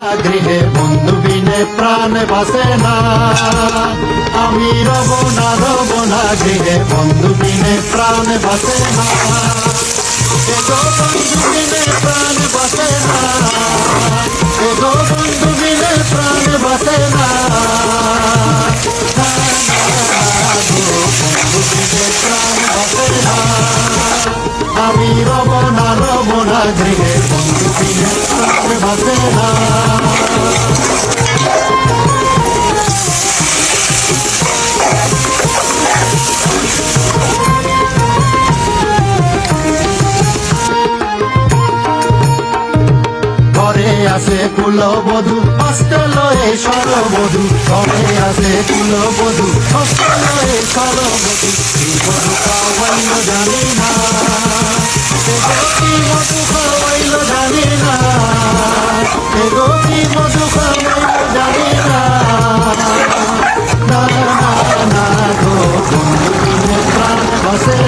গৃহে বন্ধু বিনে প্রাণ বাসে না, আমি রব না গৃহে বন্ধু বিনে প্রাণ বাসে না, এগো বন্ধু বিনে প্রাণ বাসে না, এগো বন্ধু বিনে প্রাণ বাসে না, বন্ধু বিনে প্রাণ বাসে না, আমি রব না গৃহে বন্ধু বিনে প্রাণ বাসে না। আছে কুলবধূ হস্তেলয়ে সরবধূ, ঘরে আছে কুলবধূ হস্তেলয়ে সরবধূ, মধু খাওয়াইল জানি না, কি মধু খাওয়াইল জানি না, কি মধু খাওয়াইল জানি না, না না না গো বন্ধু বিনে প্রাণ বাসে